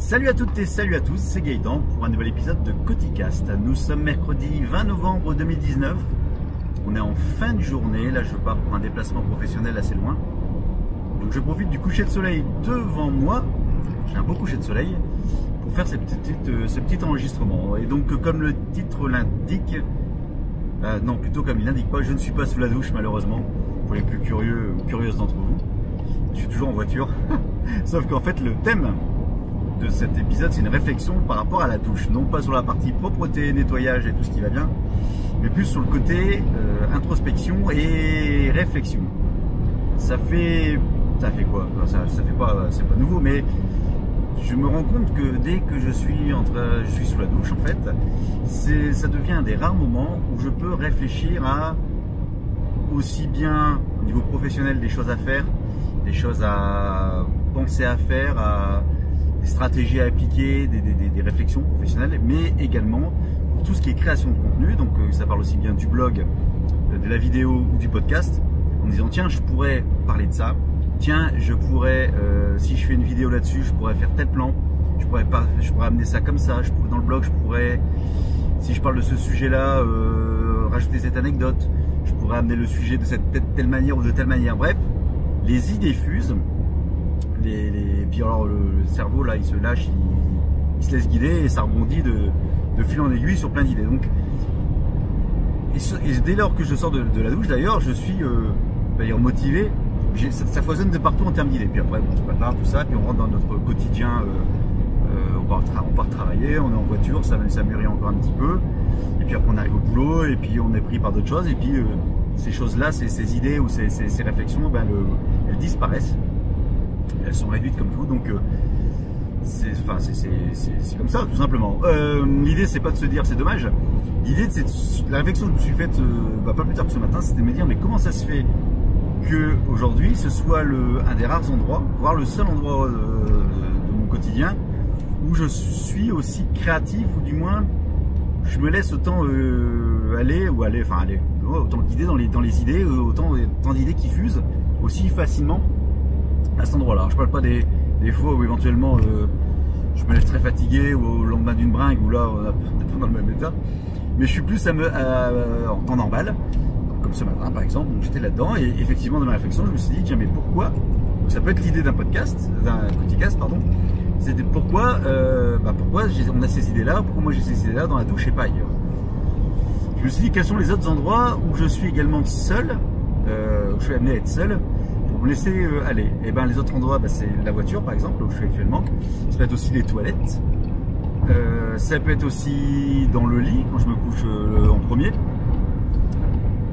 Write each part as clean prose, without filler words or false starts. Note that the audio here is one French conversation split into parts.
Salut à toutes et salut à tous, c'est Gaëtan pour un nouvel épisode de Coticast. Nous sommes mercredi 20 novembre 2019. On est en fin de journée, là je pars pour un déplacement professionnel assez loin. Donc je profite du coucher de soleil devant moi, j'ai un beau coucher de soleil, pour faire ce petit enregistrement. Et donc comme le titre l'indique, non plutôt comme il l'indique pas, je ne suis pas sous la douche malheureusement, pour les plus curieux ou curieuses d'entre vous. Je suis toujours en voiture, sauf qu'en fait le thème de cet épisode c'est une réflexion par rapport à la douche, non pas sur la partie propreté, nettoyage et tout ce qui va bien, mais plus sur le côté introspection et réflexion. Ça fait quoi? Ça fait pas, c'est pas nouveau, mais je me rends compte que dès que je suis sous la douche en fait, ça devient un des rares moments où je peux réfléchir à aussi bien au niveau professionnel des choses à faire, des choses à penser à faire, des stratégies à appliquer, des réflexions professionnelles, mais également pour tout ce qui est création de contenu. Donc ça parle aussi bien du blog, de la vidéo ou du podcast, en disant tiens je pourrais parler de ça, tiens je pourrais, si je fais une vidéo là-dessus, je pourrais faire tel plan, je pourrais amener ça comme ça, dans le blog je pourrais, si je parle de ce sujet-là, rajouter cette anecdote, je pourrais amener le sujet de cette telle manière ou de telle manière. Bref, les idées fusent. Puis alors le cerveau là il se lâche, il se laisse guider et ça rebondit de fil en aiguille sur plein d'idées. Donc et dès lors que je sors de la douche d'ailleurs, je suis motivé, ça foisonne de partout en termes d'idées. Puis après bon, c'est pas grave tout ça, puis on rentre dans notre quotidien, on part travailler, on est en voiture, ça mûrit encore un petit peu, et puis après on arrive au boulot et puis on est pris par d'autres choses, et puis ces choses là, ces idées ou ces réflexions, elles disparaissent. Elles sont réduites comme tout, donc c'est comme ça tout simplement. L'idée c'est pas de se dire c'est dommage, l'idée c'est la réflexion que je me suis faite pas plus tard que ce matin, c'était de me dire mais comment ça se fait que aujourd'hui ce soit un des rares endroits, voire le seul endroit de mon quotidien où je suis aussi créatif, ou du moins je me laisse autant aller, autant guider dans les idées, autant d'idées qui fusent aussi facilement à cet endroit-là. Je parle pas des fois où éventuellement je me lève très fatigué, ou au lendemain d'une bringue, où là on est pas dans le même état, mais je suis plus en temps normal, comme ce matin par exemple. Donc j'étais là-dedans et effectivement dans ma réflexion je me suis dit tiens mais pourquoi, ça peut être l'idée d'un podcast, d'un Coticast pardon, c'était pourquoi on a ces idées là, pourquoi moi j'ai ces idées là dans la douche et pas ailleurs. Je me suis dit quels sont les autres endroits où je suis également seul, où je suis amené à être seul, pour me laisser aller. Et ben les autres endroits, c'est la voiture par exemple, où je suis actuellement. Ça peut être aussi les toilettes. Ça peut être aussi dans le lit quand je me couche en premier.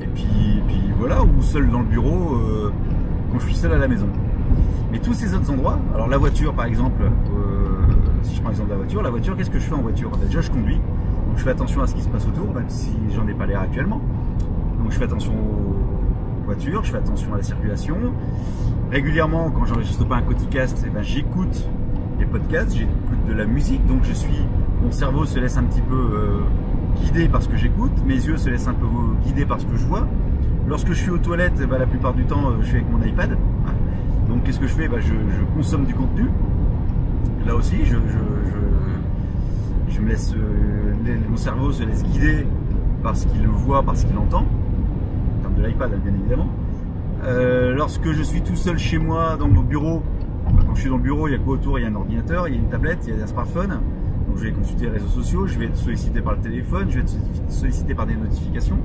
Et puis voilà, ou seul dans le bureau quand je suis seul à la maison. Mais tous ces autres endroits, alors la voiture par exemple, si je prends l'exemple de la voiture, qu'est-ce que je fais en voiture? Déjà je conduis, donc je fais attention à ce qui se passe autour, même si j'en ai pas l'air actuellement. Donc je fais attention voiture, je fais attention à la circulation. Régulièrement, quand j'enregistre pas un Coticast, j'écoute les podcasts, j'écoute de la musique, donc mon cerveau se laisse un petit peu guider par ce que j'écoute, mes yeux se laissent un peu guider par ce que je vois. Lorsque je suis aux toilettes, la plupart du temps, je suis avec mon iPad. Donc qu'est-ce que je fais? Je consomme du contenu. Là aussi, je me laisse, mon cerveau se laisse guider par ce qu'il voit, par ce qu'il entend. De l'iPad bien évidemment. Lorsque je suis tout seul chez moi dans mon bureau, quand je suis dans le bureau, il y a quoi autour? Il y a un ordinateur, il y a une tablette, il y a un smartphone, donc je vais consulter les réseaux sociaux, je vais être sollicité par le téléphone, je vais être sollicité par des notifications.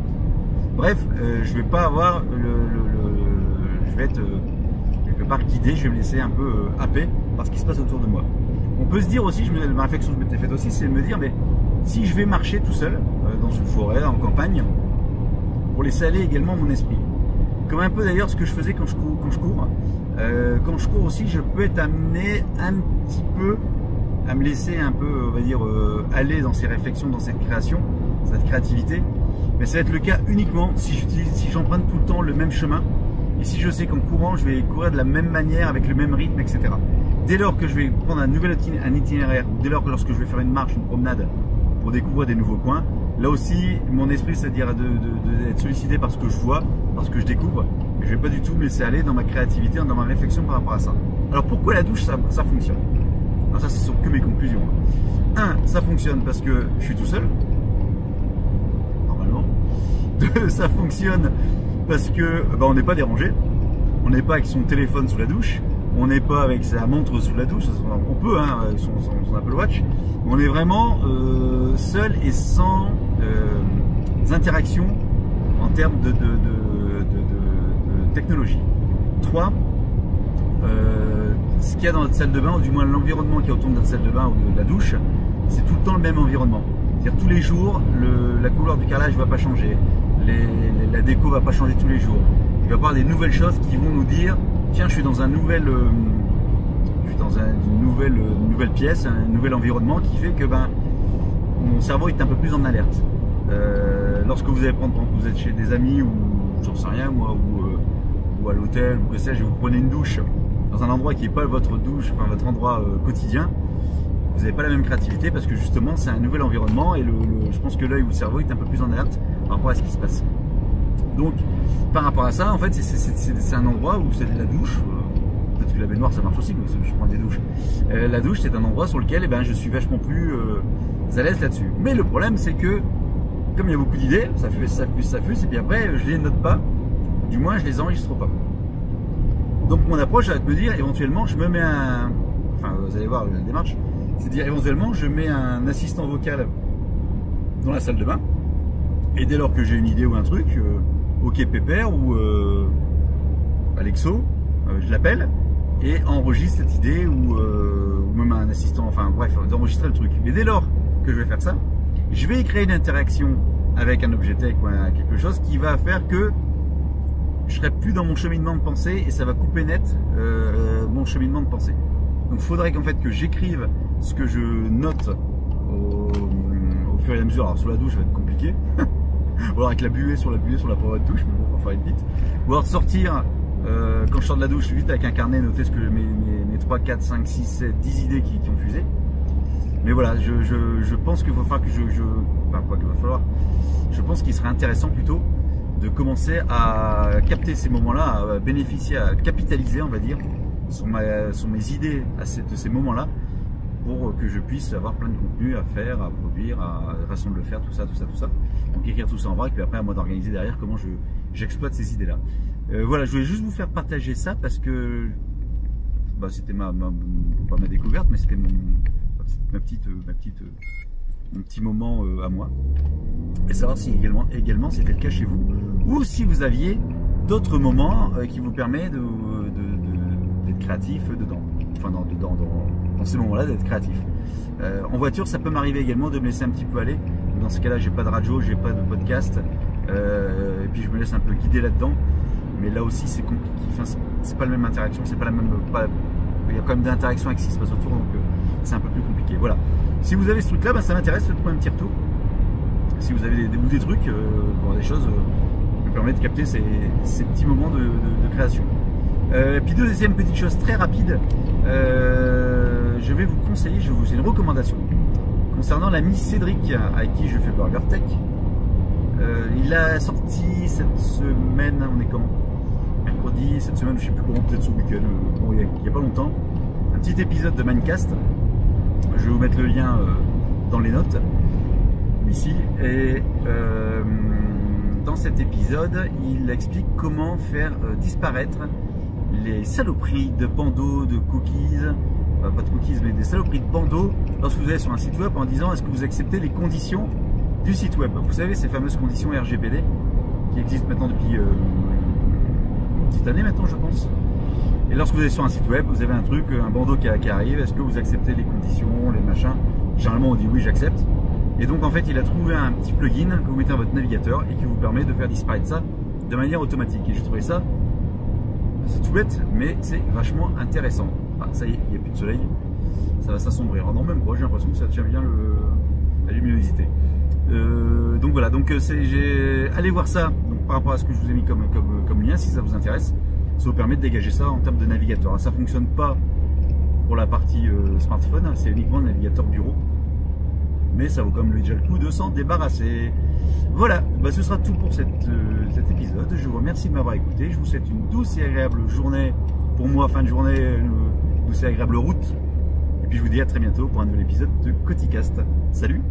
Bref, je vais pas avoir je vais être quelque part guidé, je vais me laisser un peu happer par ce qui se passe autour de moi. On peut se dire aussi, ma réflexion que je m'étais faite aussi, c'est de me dire mais si je vais marcher tout seul dans une forêt, en campagne, pour laisser aller également mon esprit. Comme un peu d'ailleurs ce que je faisais quand je cours. Quand je cours aussi, je peux être amené un petit peu à me laisser un peu, on va dire, aller dans ces réflexions, dans cette création, cette créativité. Mais ça va être le cas uniquement si j'emprunte tout le temps le même chemin, et si je sais qu'en courant, je vais courir de la même manière, avec le même rythme, etc. Dès lors que je vais prendre un itinéraire, dès lors que lorsque je vais faire une marche, une promenade, pour découvrir des nouveaux coins, là aussi, mon esprit, c'est-à-dire d'être sollicité par ce que je vois, par ce que je découvre. Et je ne vais pas du tout me laisser aller dans ma créativité, dans ma réflexion par rapport à ça. Alors pourquoi la douche, ça fonctionne? Alors ça, ce sont que mes conclusions. Ça fonctionne parce que je suis tout seul, normalement. 2, ça fonctionne parce que on n'est pas dérangé, on n'est pas avec son téléphone sous la douche, on n'est pas avec sa montre sous la douche, on peut avec son Apple Watch, on est vraiment seul et sans interaction en termes de technologie. 3, ce qu'il y a dans notre salle de bain, ou du moins l'environnement qui est autour de notre salle de bain ou de la douche, c'est tout le temps le même environnement. C'est-à-dire tous les jours, la couleur du carrelage ne va pas changer, la déco ne va pas changer tous les jours. Il va y avoir des nouvelles choses qui vont nous dire, tiens, je suis dans une nouvelle pièce, un nouvel environnement qui fait que mon cerveau est un peu plus en alerte. Lorsque vous êtes chez des amis ou j'en sais rien moi, ou à l'hôtel ou que sais-je, vous prenez une douche dans un endroit qui n'est pas votre douche, enfin votre endroit quotidien, vous n'avez pas la même créativité parce que justement c'est un nouvel environnement et je pense que l'œil ou le cerveau est un peu plus en alerte par rapport à ce qui se passe. Donc par rapport à ça, en fait c'est un endroit où c'est de la douche, peut-être que la baignoire ça marche aussi, mais je prends des douches. La douche c'est un endroit sur lequel je suis vachement plus à l'aise là-dessus. Mais le problème c'est que comme il y a beaucoup d'idées, ça fuse, et puis après je les note pas, du moins je les enregistre pas. Donc mon approche va me dire éventuellement je me mets vous allez voir la démarche, c'est-à-dire éventuellement je mets un assistant vocal dans la salle de bain et dès lors que j'ai une idée ou un truc, OK Pépère ou Alexo, je l'appelle et enregistre cette idée ou même un assistant, bref, d'enregistrer le truc. Mais dès lors que je vais faire ça, je vais créer une interaction avec un objet tech ou quelque chose qui va faire que je serai plus dans mon cheminement de pensée et ça va couper net mon cheminement de pensée. Donc il faudrait qu'en fait que j'écrive ce que je note au fur et à mesure. Alors sur la douche ça va être compliqué, ou alors avec la buée sur la paroi de douche, mais bon, il va falloir vite. Ou alors sortir quand je sors de la douche vite avec un carnet, noter ce que mes 3, 4, 5, 6, 7, 10 idées qui ont fusé. Mais voilà, je pense qu'il va falloir que je pense qu'il serait intéressant plutôt de commencer à capter ces moments-là, à bénéficier, à capitaliser, on va dire, sur mes idées de ces moments-là, pour que je puisse avoir plein de contenu à faire, à produire, à façon de le faire, tout ça. Donc écrire tout ça en vrac, puis après à moi d'organiser derrière comment j'exploite ces idées-là. Voilà, je voulais juste vous faire partager ça parce que c'était pas ma découverte, mais c'était mon petit moment à moi, et savoir si également c'était le cas chez vous, ou si vous aviez d'autres moments qui vous permettent d'être créatif dans ces moments-là, d'être créatif. En voiture, ça peut m'arriver également de me laisser un petit peu aller. Dans ce cas-là, j'ai pas de radio, j'ai pas de podcast, et puis je me laisse un peu guider là-dedans. Mais là aussi, c'est compliqué. Enfin, c'est pas la même interaction, c'est pas la même. Il y a quand même d'interaction avec ce qui se passe autour, donc c'est un peu plus compliqué. Voilà. Si vous avez ce truc-là, ça m'intéresse, faites-moi un petit retour. Si vous avez des trucs, des choses qui me permettent de capter ces petits moments de création. Puis deuxième petite chose très rapide, je vais vous conseiller, c'est une recommandation concernant l'ami Cédric avec qui je fais Burger Tech. Il a sorti cette semaine, on est quand? Mercredi, cette semaine, je sais plus comment, peut-être ce week-end, il n'y a pas longtemps, un petit épisode de Minecast. Je vais vous mettre le lien dans les notes, ici. Et dans cet épisode, il explique comment faire disparaître les saloperies de bandeaux, de cookies, pas de cookies, mais des saloperies de bandeaux lorsque vous allez sur un site web en disant est-ce que vous acceptez les conditions du site web. Vous savez, ces fameuses conditions RGPD qui existent maintenant depuis une petite année maintenant, je pense. Et lorsque vous êtes sur un site web, vous avez un truc, un bandeau qui arrive, est-ce que vous acceptez les conditions, les machins? Généralement on dit oui, j'accepte. Et donc en fait il a trouvé un petit plugin que vous mettez dans votre navigateur et qui vous permet de faire disparaître ça de manière automatique. Et j'ai trouvé ça, c'est tout bête, mais c'est vachement intéressant. Ah, ça y est, il n'y a plus de soleil, ça va s'assombrir. Oh non, même pas, j'ai l'impression que ça tient bien la luminosité. Donc voilà, donc allez voir ça donc, par rapport à ce que je vous ai mis comme lien, si ça vous intéresse. Ça vous permet de dégager ça en termes de navigateur. Ça ne fonctionne pas pour la partie smartphone, c'est uniquement le navigateur bureau. Mais ça vaut quand même déjà le coup de s'en débarrasser. Voilà, ce sera tout pour cet épisode. Je vous remercie de m'avoir écouté. Je vous souhaite une douce et agréable journée. Pour moi, fin de journée, une douce et agréable route. puis je vous dis à très bientôt pour un nouvel épisode de Coticast. Salut!